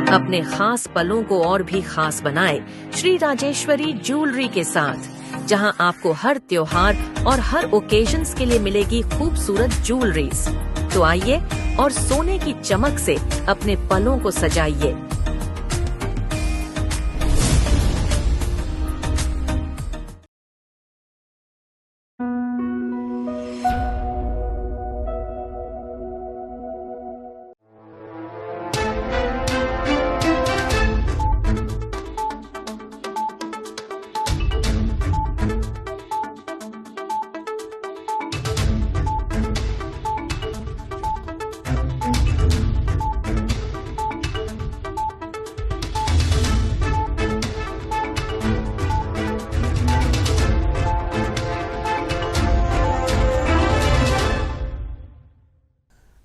अपने खास पलों को और भी खास बनाए श्री राजेश्वरी ज्वेलरी के साथ, जहां आपको हर त्योहार और हर ओकेजन्स के लिए मिलेगी खूबसूरत ज्वेलरीज। तो आइए और सोने की चमक से अपने पलों को सजाइए।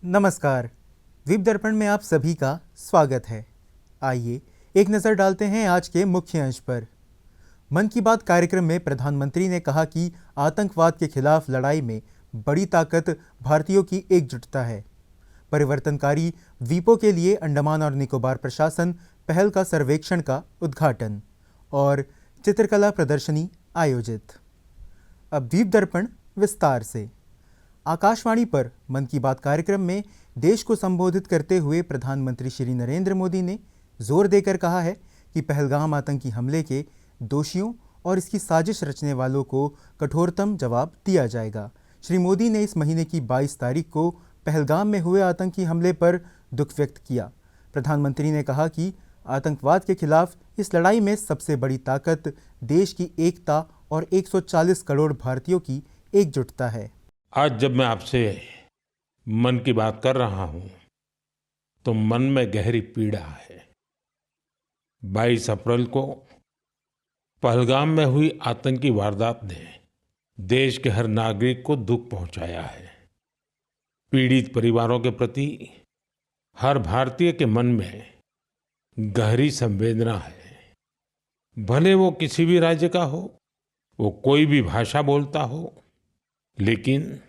नमस्कार, द्वीप दर्पण में आप सभी का स्वागत है। आइए एक नज़र डालते हैं आज के मुख्य अंश पर। मन की बात कार्यक्रम में प्रधानमंत्री ने कहा कि आतंकवाद के खिलाफ लड़ाई में बड़ी ताकत भारतीयों की एकजुटता है। परिवर्तनकारी द्वीपों के लिए अंडमान और निकोबार प्रशासन पहल का सर्वेक्षण का उद्घाटन और चित्रकला प्रदर्शनी आयोजित। अब द्वीप दर्पण विस्तार से। आकाशवाणी पर मन की बात कार्यक्रम में देश को संबोधित करते हुए प्रधानमंत्री श्री नरेंद्र मोदी ने जोर देकर कहा है कि पहलगाम आतंकी हमले के दोषियों और इसकी साजिश रचने वालों को कठोरतम जवाब दिया जाएगा। श्री मोदी ने इस महीने की 22 तारीख को पहलगाम में हुए आतंकी हमले पर दुख व्यक्त किया। प्रधानमंत्री ने कहा कि आतंकवाद के खिलाफ इस लड़ाई में सबसे बड़ी ताकत देश की एकता और 140 करोड़ भारतीयों की एकजुटता है। आज जब मैं आपसे मन की बात कर रहा हूं तो मन में गहरी पीड़ा है। 22 अप्रैल को पहलगाम में हुई आतंकी वारदात ने देश के हर नागरिक को दुख पहुंचाया है। पीड़ित परिवारों के प्रति हर भारतीय के मन में गहरी संवेदना है। भले वो किसी भी राज्य का हो, वो कोई भी भाषा बोलता हो, लेकिन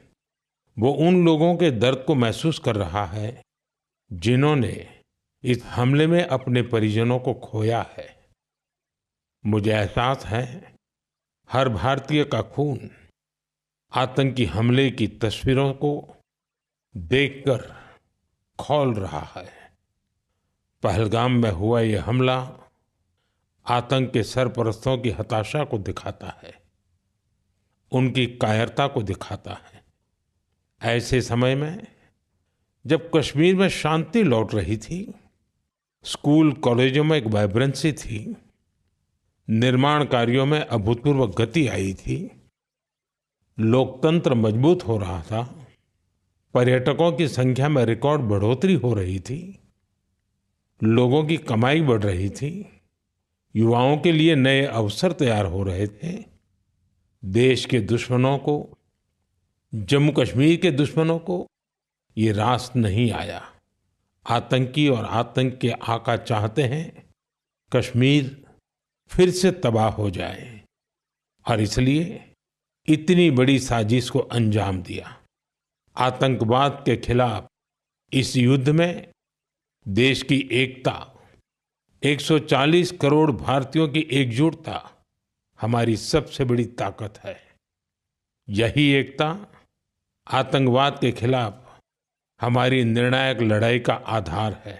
वो उन लोगों के दर्द को महसूस कर रहा है जिन्होंने इस हमले में अपने परिजनों को खोया है। मुझे एहसास है हर भारतीय का खून आतंकी हमले की तस्वीरों को देखकर खौल रहा है। पहलगाम में हुआ ये हमला आतंक के सरपरस्तों की हताशा को दिखाता है, उनकी कायरता को दिखाता है। ऐसे समय में जब कश्मीर में शांति लौट रही थी, स्कूल कॉलेजों में एक वाइब्रेंसी थी, निर्माण कार्यों में अभूतपूर्व गति आई थी, लोकतंत्र मजबूत हो रहा था, पर्यटकों की संख्या में रिकॉर्ड बढ़ोतरी हो रही थी, लोगों की कमाई बढ़ रही थी, युवाओं के लिए नए अवसर तैयार हो रहे थे, देश के दुश्मनों को, जम्मू कश्मीर के दुश्मनों को ये रास नहीं आया। आतंकी और आतंक के आका चाहते हैं कश्मीर फिर से तबाह हो जाए और इसलिए इतनी बड़ी साजिश को अंजाम दिया। आतंकवाद के खिलाफ इस युद्ध में देश की एकता, 140 करोड़ भारतीयों की एकजुटता हमारी सबसे बड़ी ताकत है। यही एकता आतंकवाद के खिलाफ हमारी निर्णायक लड़ाई का आधार है।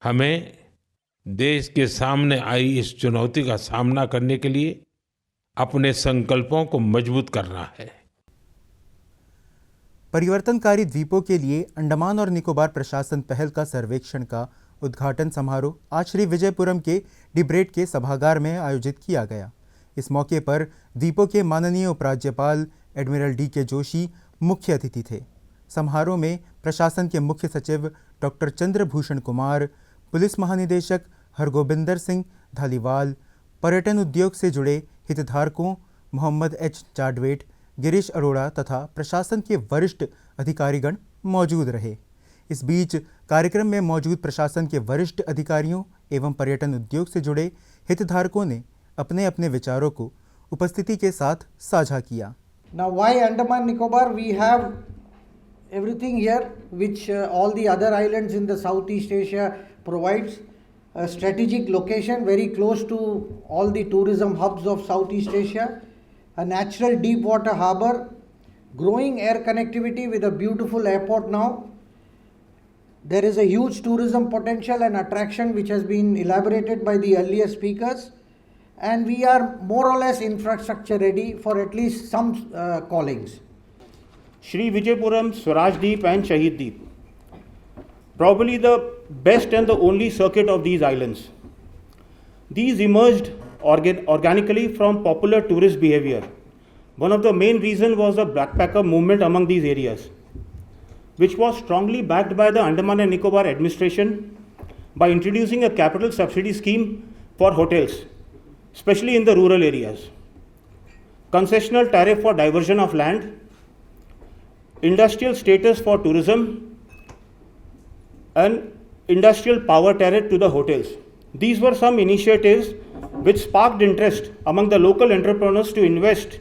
हमें देश के सामने आई इस चुनौती का सामना करने के लिए अपने संकल्पों को मजबूत करना है। परिवर्तनकारी द्वीपों के लिए अंडमान और निकोबार प्रशासन पहल का सर्वेक्षण का उद्घाटन समारोह आज श्री विजयपुरम के डिब्रेट के सभागार में आयोजित किया गया। इस मौके पर द्वीपों के माननीय उपराज्यपाल एडमिरल डी.के. जोशी मुख्य अतिथि थे। समारोह में प्रशासन के मुख्य सचिव डॉक्टर चंद्रभूषण कुमार, पुलिस महानिदेशक हरगोबिंदर सिंह धालीवाल, पर्यटन उद्योग से जुड़े हितधारकों मोहम्मद एच. जाडवेट, गिरीश अरोड़ा तथा प्रशासन के वरिष्ठ अधिकारीगण मौजूद रहे। इस बीच कार्यक्रम में मौजूद प्रशासन के वरिष्ठ अधिकारियों एवं पर्यटन उद्योग से जुड़े हितधारकों ने अपने अपने विचारों को उपस्थिति के साथ साझा किया। Now, why Andaman Nicobar? We have everything here which all the other islands in the Southeast Asia provides. A strategic location very close to all the tourism hubs of Southeast Asia, a natural deep water harbour, growing air connectivity with a beautiful airport now. There is a huge tourism potential and attraction which has been elaborated by the earlier speakers, and we are more or less infrastructure ready for at least some callings. Shri Vijayapuram, Swaraj Deep and Shahid Deep. Probably the best and the only circuit of these islands. These emerged organically from popular tourist behavior. One of the main reasons was the backpacker movement among these areas, which was strongly backed by the Andaman and Nicobar administration by introducing a capital subsidy scheme for hotels, especially in the rural areas. Concessional tariff for diversion of land, industrial status for tourism, and industrial power tariff to the hotels. These were some initiatives which sparked interest among the local entrepreneurs to invest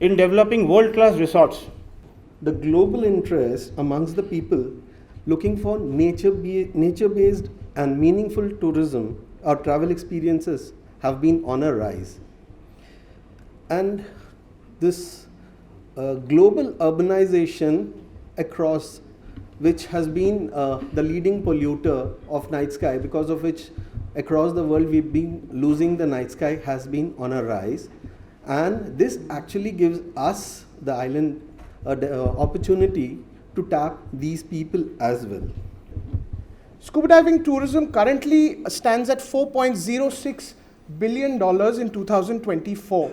in developing world-class resorts. The global interest amongst the people looking for nature-based and meaningful tourism or travel experiences have been on a rise. And this global urbanization across which has been the leading polluter of night sky, because of which across the world we've been losing the night sky, has been on a rise. And this actually gives us, the island, opportunity to tap these people as well. Scuba diving tourism currently stands at $4.06 billion in 2024.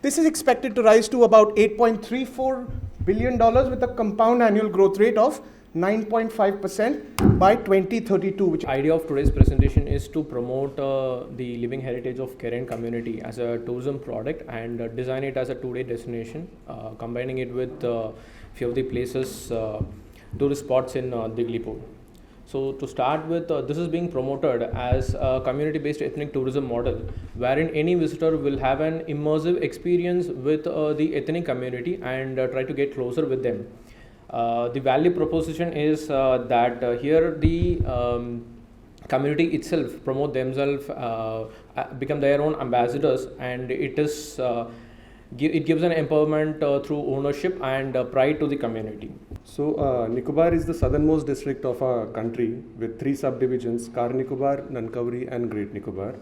This is expected to rise to about $8.34 billion with a compound annual growth rate of 9.5% by 2032. Which idea of today's presentation is to promote the living heritage of Karen community as a tourism product and design it as a two-day destination, combining it with few of the places, tourist spots in Diglipur. So to start with, this is being promoted as a community-based ethnic tourism model, wherein any visitor will have an immersive experience with the ethnic community and try to get closer with them. The value proposition is that here the community itself promote themselves, become their own ambassadors, and it is it gives an empowerment through ownership and pride to the community. So Nicobar is the southernmost district of our country with 3 subdivisions: Car Nicobar, Nankauri and Great Nicobar.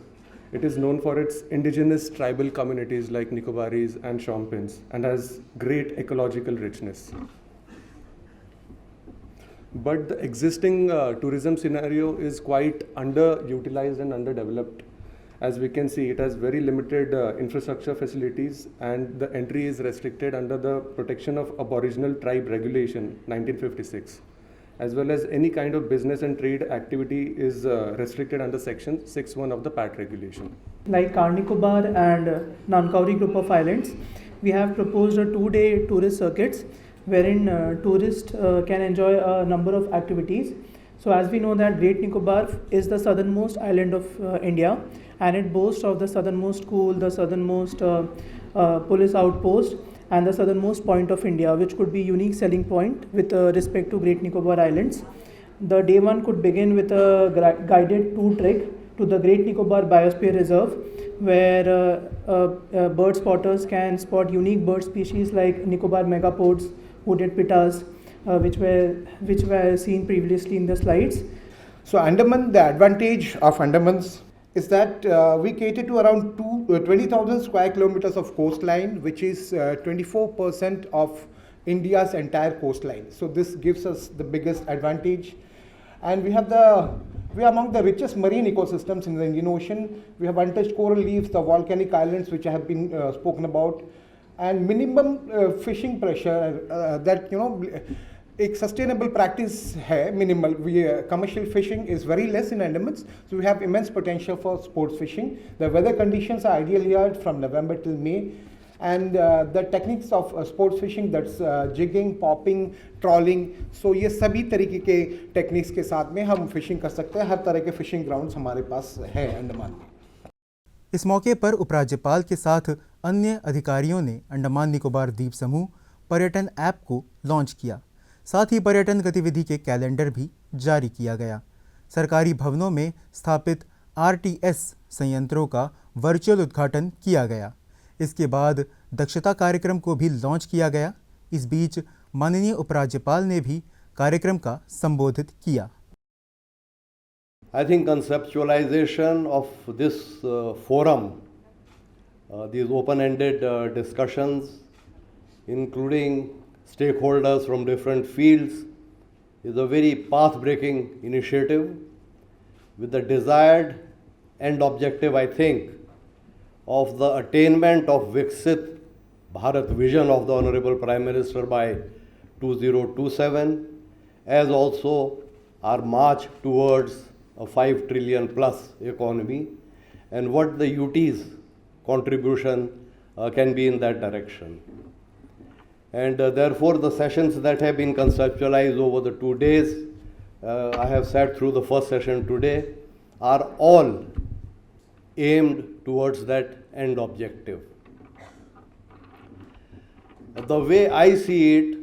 It is known for its indigenous tribal communities like Nicobaris and Shompins and has great ecological richness. But the existing tourism scenario is quite underutilized and underdeveloped. As we can see, it has very limited infrastructure facilities, and the entry is restricted under the Protection of Aboriginal Tribe Regulation 1956, as well as any kind of business and trade activity is restricted under Section 6(1) of the PAT regulation. Like Car Nicobar and Nankauri group of islands, we have proposed a 2-day tourist circuits wherein tourists can enjoy a number of activities. So as we know that Great Nicobar is the southernmost island of India, and it boasts of the southernmost school, the southernmost police outpost, and the southernmost point of India, which could be unique selling point with respect to Great Nicobar Islands. The day one could begin with a guided tour trek to the Great Nicobar Biosphere Reserve, where bird spotters can spot unique bird species like Nicobar megapods, hooded pittas, which were seen previously in the slides. So Andaman, the advantage of Andamans is that we cater to around 20,000 square kilometers of coastline, which is 24% of India's entire coastline. So this gives us the biggest advantage. And we have the We are among the richest marine ecosystems in the Indian Ocean. We have untouched coral reefs, the volcanic islands which have been spoken about, and minimum fishing pressure that एक sustainable practice है minimal. Commercial fishing is very less in Andamans, so we have immense potential for sports fishing. The weather conditions are ideal here from November till May, and the techniques of sports fishing, that's jigging, popping, trolling, so ये सभी तरीके के techniques के साथ में हम fishing कर सकते हैं. हर तरह के फिशिंग ग्राउंड्स हमारे पास हैं अंडमान में. इस मौके पर उपराज्यपाल के साथ अन्य अधिकारियों ने अंडमान निकोबार द्वीप समूह पर्यटन ऐप को लॉन्च किया. साथ ही पर्यटन गतिविधि के कैलेंडर भी जारी किया गया. सरकारी भवनों में स्थापित RTS संयंत्रों का वर्चुअल उद्घाटन किया गया. इसके बाद दक्षता कार्यक्रम को भी लॉन्च किया गया. इस बीच माननीय उपराज्यपाल ने भी कार्यक्रम का संबोधित किया. I think conceptualization of this forum, these open-ended discussions, including stakeholders from different fields, is a very path-breaking initiative with the desired end objective, I think, of the attainment of Viksit Bharat vision of the Honorable Prime Minister by 2027, as also our march towards a 5 trillion plus economy, and what the UT's contribution can be in that direction. And therefore the sessions that have been conceptualized over the 2 days, I have sat through the first session today, are all aimed towards that end objective. The way I see it,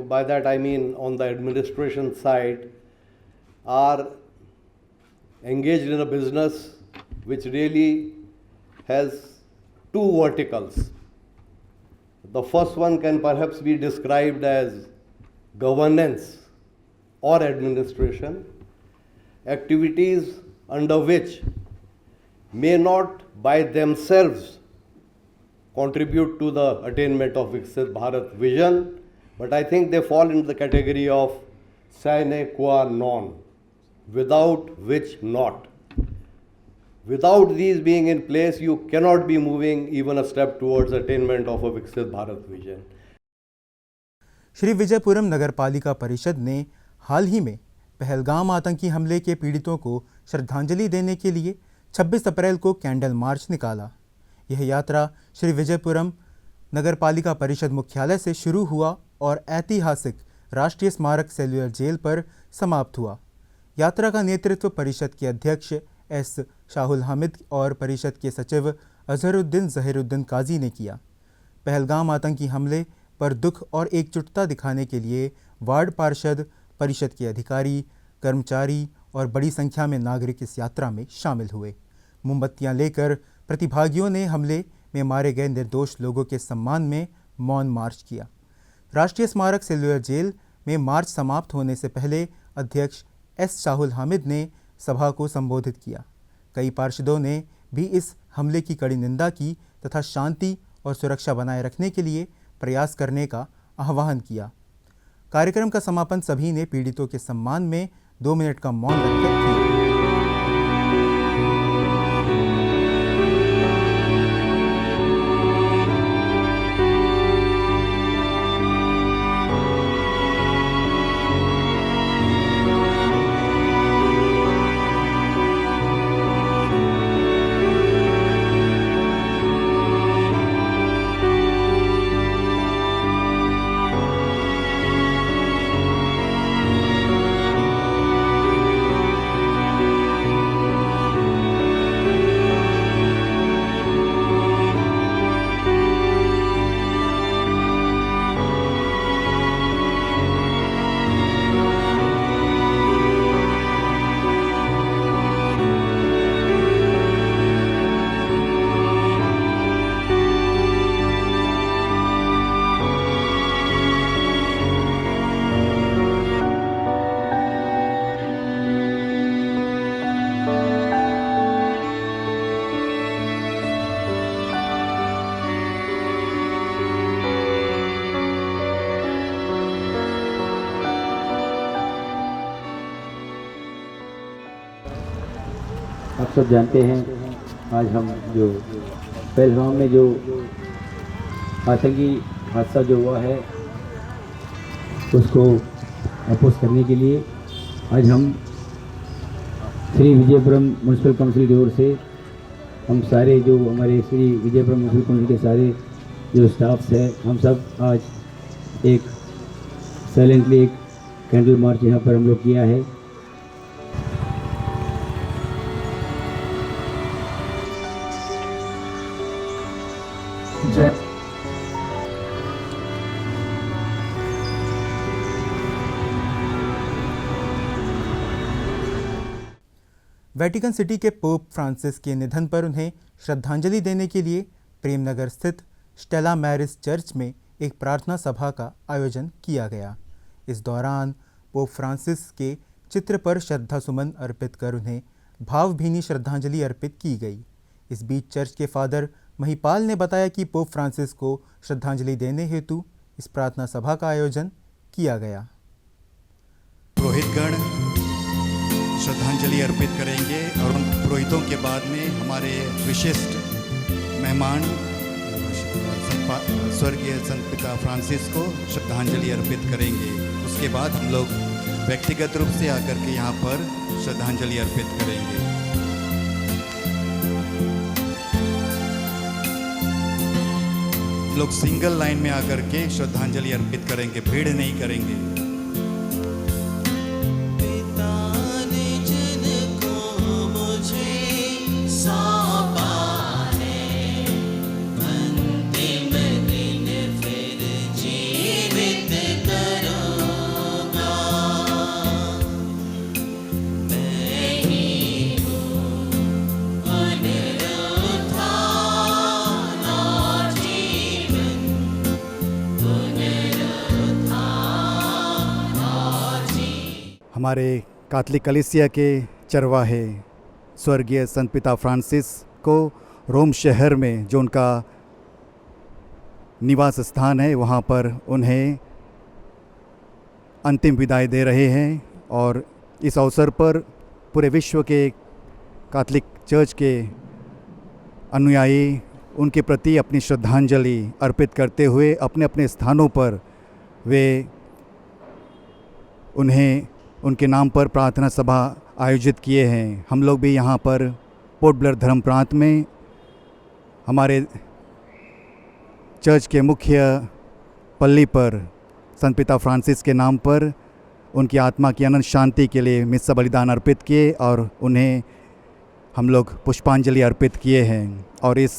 by that I mean on the administration side, are engaged in a business which really has two verticals. The first one can perhaps be described as governance or administration, activities under which may not by themselves contribute to the attainment of Viksit Bharat vision, but I think they fall into the category of sine qua non, without which not. Without these being in place, you cannot be moving even a step towards attainment of a Viksit Bharat vision. Shri Vijayapuram नगरपालिका परिषद ने हाल ही में पहलगाम आतंकी हमले के पीड़ितों को श्रद्धांजलि देने के लिए 26 अप्रैल को कैंडल मार्च निकाला. यह यात्रा श्री विजयपुरम नगरपालिका परिषद मुख्यालय से शुरू हुआ और ऐतिहासिक राष्ट्रीय स्मारक सेल्युलर जेल पर समाप्त हुआ. यात्रा का नेतृत्व परिषद के अध्यक्ष एस शाहुल हामिद और परिषद के सचिव अजहरुद्दीन जहीरुद्दीन काजी ने किया. पहलगाम आतंकी हमले पर दुख और एकजुटता दिखाने के लिए वार्ड पार्षद, परिषद के अधिकारी, कर्मचारी और बड़ी संख्या में नागरिक इस यात्रा में शामिल हुए. मोमबत्तियां लेकर प्रतिभागियों ने हमले में मारे गए निर्दोष लोगों के सम्मान में मौन मार्च किया. राष्ट्रीय स्मारक सेल्युलर जेल में मार्च समाप्त होने से पहले अध्यक्ष एस शाहुल हामिद ने सभा को संबोधित किया. कई पार्षदों ने भी इस हमले की कड़ी निंदा की तथा शांति और सुरक्षा बनाए रखने के लिए प्रयास करने का आह्वान किया. कार्यक्रम का समापन सभी ने पीड़ितों के सम्मान में 2 मिनट का मौन रखकर किया. आप सब जानते हैं आज हम जो पहलगाम में जो आतंकी हादसा जो हुआ है उसको अपोज करने के लिए आज हम श्री विजयपुरम म्यूनसिपल काउंसिल की ओर से हम सारे जो हमारे श्री विजयपुरम म्यूनसिपल काउंसिल के सारे जो स्टाफ्स हैं हम सब आज एक साइलेंटली एक कैंडल मार्च यहाँ पर हम लोग किया है। वेटिकन सिटी के पोप फ्रांसिस के निधन पर उन्हें श्रद्धांजलि देने के लिए प्रेमनगर स्थित स्टेला मैरिस चर्च में एक प्रार्थना सभा का आयोजन किया गया। इस दौरान पोप फ्रांसिस के चित्र पर श्रद्धा सुमन अर्पित कर उन्हें भावभीनी श्रद्धांजलि अर्पित की गई। इस बीच चर्च के फादर महिपाल ने बताया कि पोप फ्रांसिस को श्रद्धांजलि देने हेतु इस प्रार्थना सभा का आयोजन किया गया। पुरोहितगण श्रद्धांजलि अर्पित करेंगे और उन पुरोहितों के बाद में हमारे विशिष्ट मेहमान स्वर्गीय संत पिता फ्रांसिस को श्रद्धांजलि अर्पित करेंगे। उसके बाद हम लोग व्यक्तिगत रूप से आकर के यहाँ पर श्रद्धांजलि अर्पित करेंगे। लोग सिंगल लाइन में आकर के श्रद्धांजलि अर्पित करेंगे, भीड़ नहीं करेंगे। हमारे कैथोलिक कलीसिया के चरवाहे स्वर्गीय संत पिता फ्रांसिस को रोम शहर में जो उनका निवास स्थान है वहाँ पर उन्हें अंतिम विदाई दे रहे हैं और इस अवसर पर पूरे विश्व के कैथोलिक चर्च के अनुयायी उनके प्रति अपनी श्रद्धांजलि अर्पित करते हुए अपने अपने स्थानों पर वे उन्हें उनके नाम पर प्रार्थना सभा आयोजित किए हैं। हम लोग भी यहाँ पर पोर्ट ब्लेयर धर्म प्रांत में हमारे चर्च के मुख्य पल्ली पर संत पिता फ्रांसिस के नाम पर उनकी आत्मा की अनंत शांति के लिए मिस्सा बलिदान अर्पित किए और उन्हें हम लोग पुष्पांजलि अर्पित किए हैं। और इस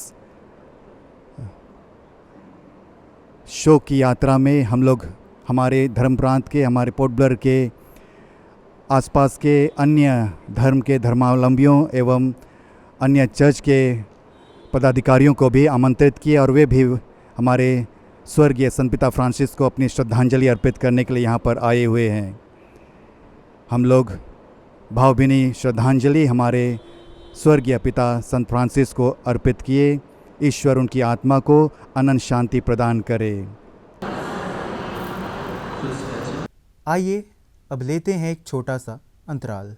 शोक की यात्रा में हम लोग हमारे धर्म प्रांत के हमारे पोर्ट ब्लेयर के आसपास के अन्य धर्म के धर्मावलंबियों एवं अन्य चर्च के पदाधिकारियों को भी आमंत्रित किए और वे भी हमारे स्वर्गीय संत पिता फ्रांसिस को अपनी श्रद्धांजलि अर्पित करने के लिए यहाँ पर आए हुए हैं। हम लोग भावभीनी श्रद्धांजलि हमारे स्वर्गीय पिता संत फ्रांसिस को अर्पित किए। ईश्वर उनकी आत्मा को अनंत शांति प्रदान करे। आइए अब लेते हैं एक छोटा सा अंतराल।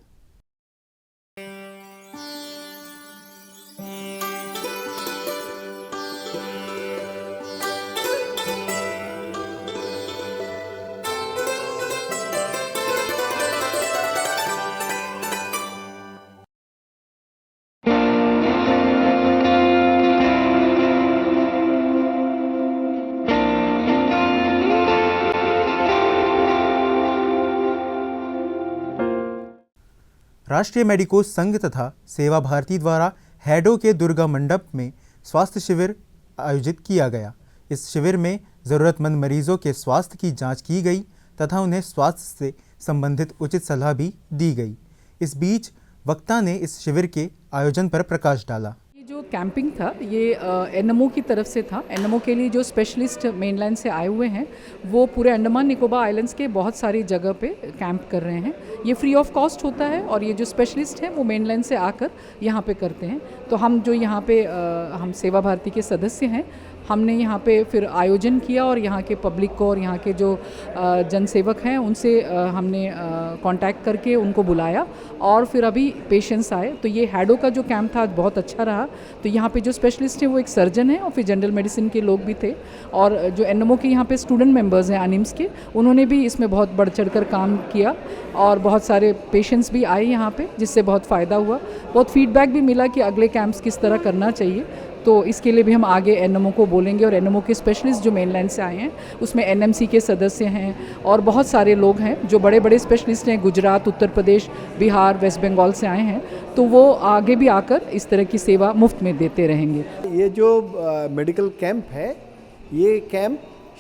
राष्ट्रीय मेडिकोस संघ तथा सेवा भारती द्वारा हैडो के दुर्गा मंडप में स्वास्थ्य शिविर आयोजित किया गया। इस शिविर में ज़रूरतमंद मरीजों के स्वास्थ्य की जांच की गई तथा उन्हें स्वास्थ्य से संबंधित उचित सलाह भी दी गई। इस बीच वक्ता ने इस शिविर के आयोजन पर प्रकाश डाला। जो कैंपिंग था ये एनएमओ की तरफ से था। एनएमओ के लिए जो स्पेशलिस्ट मेनलैंड से आए हुए हैं वो पूरे अंडमान निकोबार आइलैंड्स के बहुत सारी जगह पे कैंप कर रहे हैं। ये फ्री ऑफ कॉस्ट होता है और ये जो स्पेशलिस्ट हैं वो मेनलैंड से आकर यहाँ पे करते हैं। तो हम जो यहाँ पे हम सेवा भारती के सदस्य हैं हमने यहाँ पे फिर आयोजन किया और यहाँ के पब्लिक को और यहाँ के जो जनसेवक हैं उनसे हमने कांटेक्ट करके उनको बुलाया और फिर अभी पेशेंट्स आए। तो ये हैडो का जो कैंप था आज बहुत अच्छा रहा। तो यहाँ पे जो स्पेशलिस्ट हैं वो एक सर्जन है और फिर जनरल मेडिसिन के लोग भी थे और जो एनएमओ के यहाँ पे स्टूडेंट मेंबर्स हैं अनिम्स के, उन्होंने भी इसमें बहुत बढ़ चढ़ कर काम किया और बहुत सारे पेशेंट्स भी आए यहाँ पे, जिससे बहुत फ़ायदा हुआ। बहुत फीडबैक भी मिला कि अगले कैंप्स किस तरह करना चाहिए। तो इसके लिए भी हम आगे एनएमओ को बोलेंगे और एनएमओ के स्पेशलिस्ट जो मेनलैंड से आए हैं उसमें एनएमसी के सदस्य हैं और बहुत सारे लोग हैं जो बड़े बड़े स्पेशलिस्ट हैं, गुजरात, उत्तर प्रदेश, बिहार, वेस्ट बंगाल से आए हैं। तो वो आगे भी आकर इस तरह की सेवा मुफ्त में देते रहेंगे। ये जो मेडिकल कैंप है, ये कैंप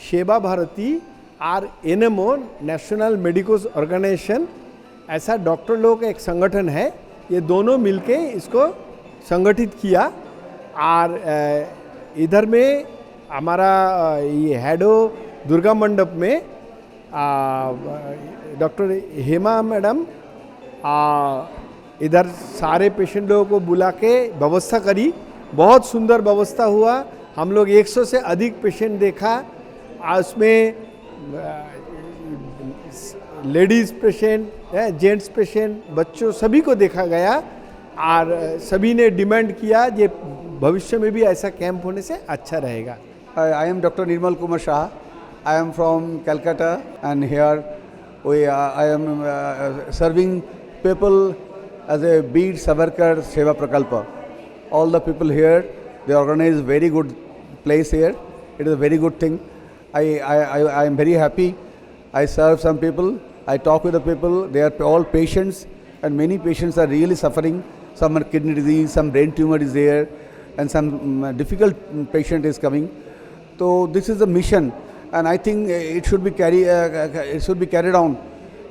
सेवा भारती और एनएमओ नेशनल मेडिकल ऑर्गेनाइजेशन, ऐसा डॉक्टर लोग का एक संगठन है, ये दोनों मिलके इसको संगठित किया। और इधर में हमारा ये हैडो दुर्गा मंडप में डॉक्टर हेमा मैडम इधर सारे पेशेंट लोगों को बुला के व्यवस्था करी। बहुत सुंदर व्यवस्था हुआ। हम लोग 100 से अधिक पेशेंट देखा। उसमें लेडीज़ पेशेंट, जेंट्स पेशेंट, बच्चों सभी को देखा गया और सभी ने डिमांड किया कि भविष्य में भी ऐसा कैंप होने से अच्छा रहेगा। I am Dr. Nirmal Kumar Shah. I am from Calcutta and here I am serving people as a Beer Savarkar Seva Prakalpa. All the people here, they organize very good place here. It is a very good thing. I am very happy. I serve some people. I talk with the people. They are all patients and many patients are really suffering. Some are kidney disease, some brain tumor is there, and some difficult patient is coming. So this is a mission, and I think it should be carried on.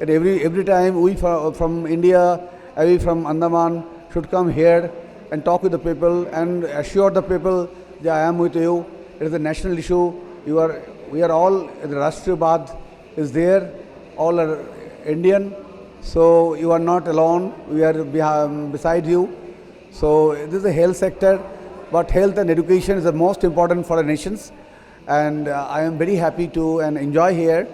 And every time we from India, we from Andaman should come here and talk with the people and assure the people that I am with you. It is a national issue. We are all, the Rashtriyabad is there. All are Indian. So you are not alone, we are beside you. So this is the health sector, but health and education is the most important for the nations. And I am very happy to and enjoy here.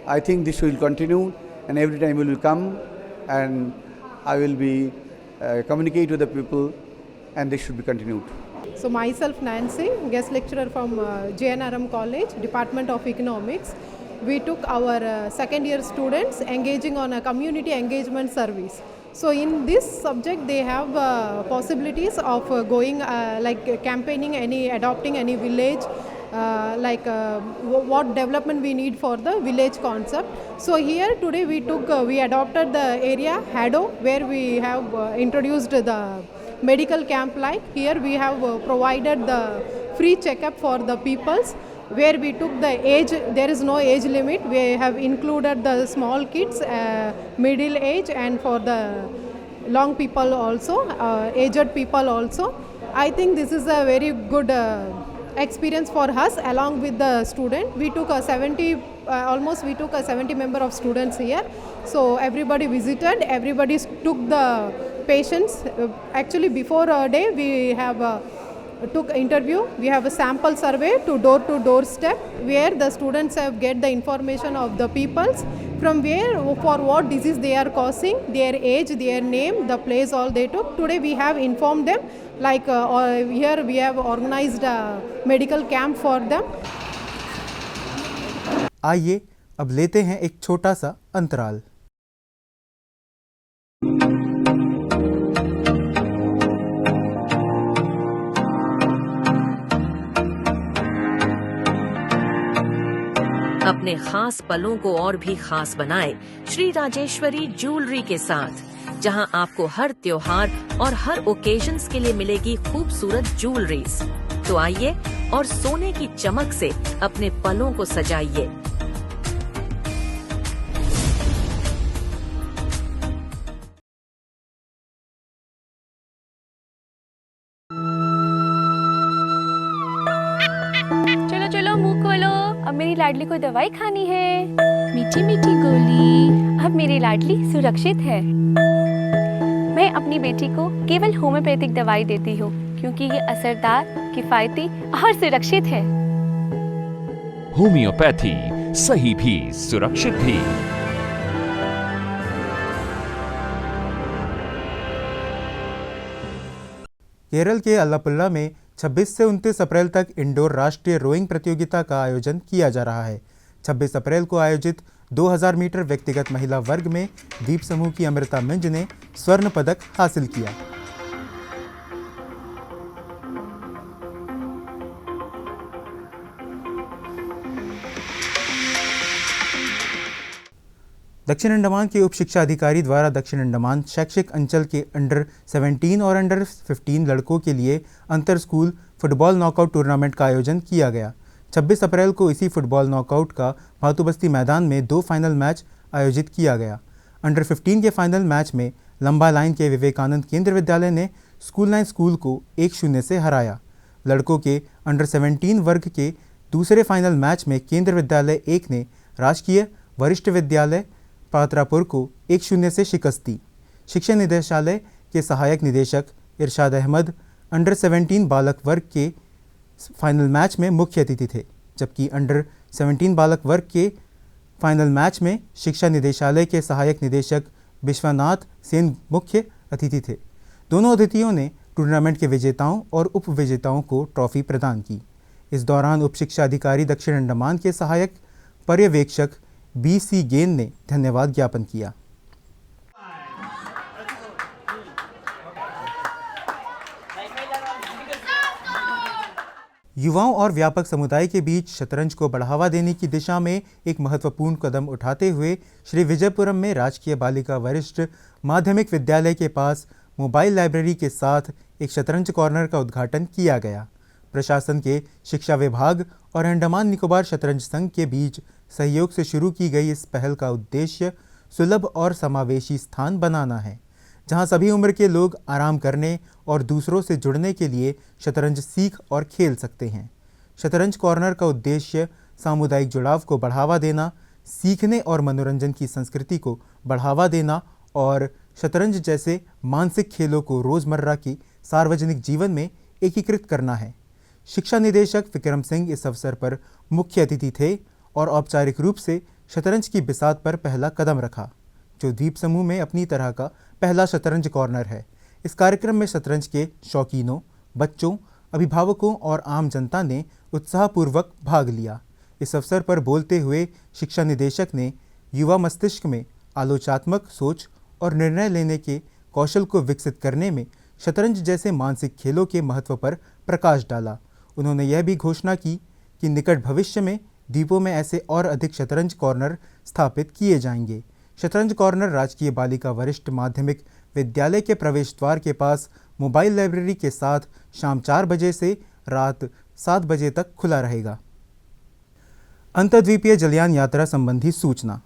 I think this will continue and every time we will come and I will be communicate with the people and this should be continued. So myself Nancy, guest lecturer from JNRM College, Department of Economics. We took our second year students engaging on a community engagement service. So in this subject they have possibilities of going like campaigning adopting any village, what development we need for the village concept. So here today we adopted the area Hado, where we have introduced the medical camp. Like here we have provided the free checkup for the peoples, where we took the age, there is no age limit. We have included the small kids, middle age, and for the long people also, aged people also. I think this is a very good experience for us along with the student. We took a 70 member of students here. So everybody visited, everybody took the patients. Actually before a day we have took interview, we have a sample survey to door step, where the students have get the information of the peoples, from where, for what disease they are causing, their age, their name, the place all they took. Today we have informed them, like here we have organized a medical camp for them. आइए अब लेते हैं एक छोटा सा अंतराल। अपने खास पलों को और भी खास बनाए श्री राजेश्वरी ज्वेलरी के साथ, जहां आपको हर त्योहार और हर ओकेजन्स के लिए मिलेगी खूबसूरत ज्वेलरीज। तो आइए और सोने की चमक से अपने पलों को सजाइए। चलो मुंह खोलो, अब मेरी लाडली को दवाई खानी है। मीठी मीठी गोली, अब मेरी लाडली सुरक्षित है। मैं अपनी बेटी को केवल होम्योपैथिक दवाई देती हूँ क्योंकि ये असरदार किफायती और सुरक्षित है। होम्योपैथी, सही भी सुरक्षित भी। केरल के अल्लापुल्ला में 26 से 29 अप्रैल तक इंडोर राष्ट्रीय रोइंग प्रतियोगिता का आयोजन किया जा रहा है। 26 अप्रैल को आयोजित 2000 मीटर व्यक्तिगत महिला वर्ग में द्वीप समूह की अमृता मिंज ने स्वर्ण पदक हासिल किया। दक्षिण अंडमान के उप शिक्षा अधिकारी द्वारा दक्षिण अंडमान शैक्षिक अंचल के अंडर 17 और अंडर 15 लड़कों के लिए अंतर स्कूल फुटबॉल नॉकआउट टूर्नामेंट का आयोजन किया गया। 26 अप्रैल को इसी फुटबॉल नॉकआउट का भातुबस्ती मैदान में 2 फाइनल मैच आयोजित किया गया। अंडर 15 के फाइनल मैच में लंबा लाइन के विवेकानंद केंद्र विद्यालय ने स्कूल लाइन स्कूल को 1-0 से हराया। लड़कों के अंडर 17 वर्ग के दूसरे फाइनल मैच में केंद्र विद्यालय 1 ने राजकीय वरिष्ठ विद्यालय पात्रापुर को 1-0 से शिकस्त दी। शिक्षा निदेशालय के सहायक निदेशक इरशाद अहमद अंडर 17 बालक वर्ग के फाइनल मैच में मुख्य अतिथि थे, जबकि अंडर 17 बालक वर्ग के फाइनल मैच में शिक्षा निदेशालय के सहायक निदेशक विश्वनाथ सेन मुख्य अतिथि थे। दोनों अतिथियों ने टूर्नामेंट के विजेताओं और उप विजेताओं को ट्रॉफी प्रदान की। इस दौरान उप शिक्षा अधिकारी दक्षिण अंडमान के सहायक पर्यवेक्षक BC गेन ने धन्यवाद ज्ञापन किया। युवाओं और व्यापक समुदाय के बीच शतरंज को बढ़ावा देने की दिशा में एक महत्वपूर्ण कदम उठाते हुए श्री विजयपुरम में राजकीय बालिका वरिष्ठ माध्यमिक विद्यालय के पास मोबाइल लाइब्रेरी के साथ एक शतरंज कॉर्नर का उद्घाटन किया गया। प्रशासन के शिक्षा विभाग और अंडमान निकोबार शतरंज संघ के बीच सहयोग से शुरू की गई इस पहल का उद्देश्य सुलभ और समावेशी स्थान बनाना है, जहां सभी उम्र के लोग आराम करने और दूसरों से जुड़ने के लिए शतरंज सीख और खेल सकते हैं। शतरंज कॉर्नर का उद्देश्य सामुदायिक जुड़ाव को बढ़ावा देना, सीखने और मनोरंजन की संस्कृति को बढ़ावा देना और शतरंज जैसे मानसिक खेलों को रोज़मर्रा की सार्वजनिक जीवन में एकीकृत करना है। शिक्षा निदेशक विक्रम सिंह इस अवसर पर मुख्य अतिथि थे और औपचारिक रूप से शतरंज की बिसात पर पहला कदम रखा, जो द्वीप समूह में अपनी तरह का पहला शतरंज कॉर्नर है। इस कार्यक्रम में शतरंज के शौकीनों, बच्चों, अभिभावकों और आम जनता ने उत्साहपूर्वक भाग लिया। इस अवसर पर बोलते हुए शिक्षा निदेशक ने युवा मस्तिष्क में आलोचनात्मक सोच और निर्णय लेने के कौशल को विकसित करने में शतरंज जैसे मानसिक खेलों के महत्व पर प्रकाश डाला। उन्होंने यह भी घोषणा की कि निकट भविष्य में द्वीपों में ऐसे और अधिक शतरंज कॉर्नर स्थापित किए जाएंगे। शतरंज कॉर्नर राजकीय बालिका वरिष्ठ माध्यमिक विद्यालय के प्रवेश द्वार के पास मोबाइल लाइब्रेरी के साथ शाम 4 बजे से रात 7 बजे तक खुला रहेगा। अंतर्द्वीपीय जलयान यात्रा संबंधी सूचना।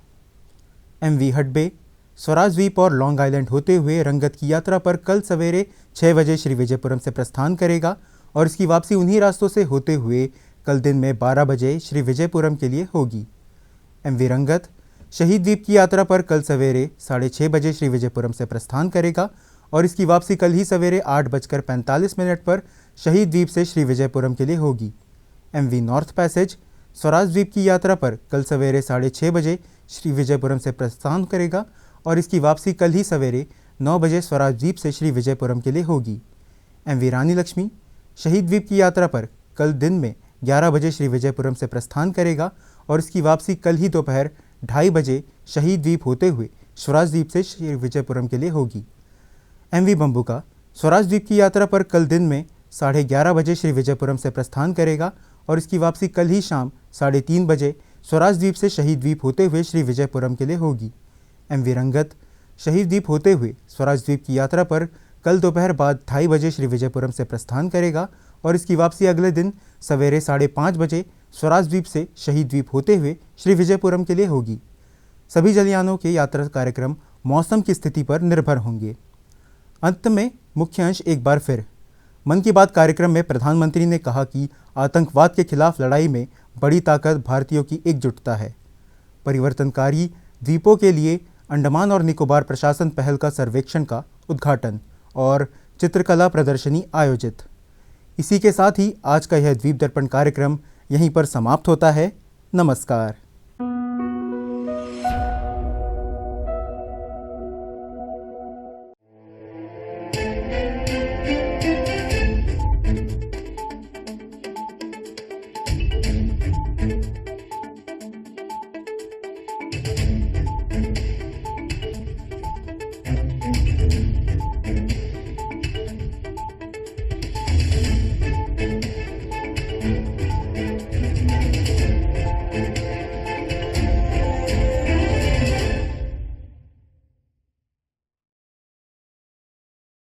MV हडबे, स्वराज द्वीप और लॉन्ग आइलैंड होते हुए रंगत की यात्रा पर कल सवेरे 6 बजे श्री विजयपुरम से प्रस्थान करेगा और इसकी वापसी उन्हीं रास्तों से होते हुए कल दिन में 12 बजे श्री विजयपुरम के लिए होगी। MV रंगत शहीद द्वीप की यात्रा पर कल सवेरे 6:30 बजे श्री विजयपुरम से प्रस्थान करेगा और इसकी वापसी कल ही सवेरे 8:45 पर शहीद द्वीप से श्री विजयपुरम के लिए होगी। MV नॉर्थ पैसेज स्वराज द्वीप की यात्रा पर कल सवेरे 6:30 बजे श्री विजयपुरम से प्रस्थान करेगा और इसकी वापसी कल ही सवेरे 9 बजे स्वराज द्वीप से श्री विजयपुरम के लिए होगी। MV रानी लक्ष्मी शहीद द्वीप की यात्रा पर कल दिन में 11 बजे श्री विजयपुरम से प्रस्थान करेगा और इसकी वापसी कल ही दोपहर 2:30 बजे शहीद द्वीप होते हुए स्वराज द्वीप से श्री विजयपुरम के लिए होगी। MV बम्बुका स्वराज द्वीप की यात्रा पर कल दिन में 11:30 बजे श्री विजयपुरम से प्रस्थान करेगा और इसकी वापसी कल ही शाम 3:30 बजे स्वराज द्वीप से शहीद द्वीप होते हुए श्री विजयपुरम के लिए होगी। MV रंगत शहीद द्वीप होते हुए स्वराज द्वीप की यात्रा पर कल दोपहर बाद 2:30 बजे श्री विजयपुरम से प्रस्थान करेगा और इसकी वापसी अगले दिन सवेरे 5:30 बजे स्वराज द्वीप से शहीद द्वीप होते हुए श्री विजयपुरम के लिए होगी। सभी जलयानों के यात्रा कार्यक्रम मौसम की स्थिति पर निर्भर होंगे। अंत में मुख्य अंश एक बार फिर। मन की बात कार्यक्रम में प्रधानमंत्री ने कहा कि आतंकवाद के खिलाफ लड़ाई में बड़ी ताकत भारतीयों की एकजुटता है। परिवर्तनकारी द्वीपों के लिए अंडमान और निकोबार प्रशासन पहल का सर्वेक्षण का उद्घाटन और चित्रकला प्रदर्शनी आयोजित। इसी के साथ ही आज का यह द्वीप दर्पण कार्यक्रम यहीं पर समाप्त होता है। नमस्कार।